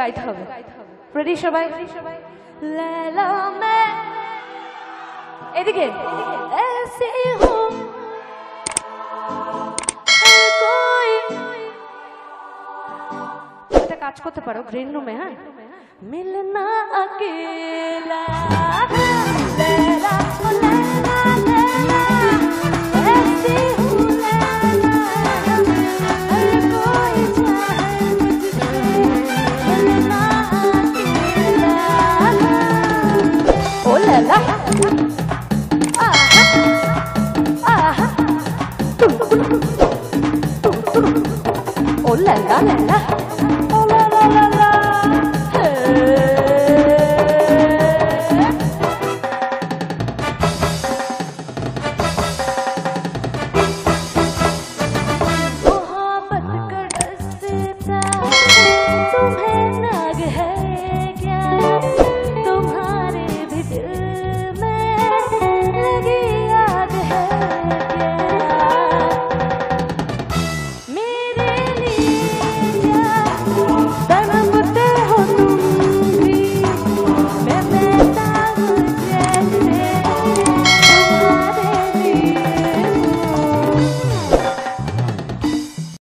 গাইতে হবে। রেডি সবাই? लैला मैं এদিকে ऐसी हूँ कोई এটা কাজ করতে পারো গ্রিন রুমে। হ্যাঁ, मिलना अकेला लैला ओ लैला लैला ऐसी हूँ लैला हर कोई चाहे मुझसे मिलना अकेला ओ लैला आहा ओ लैला लैला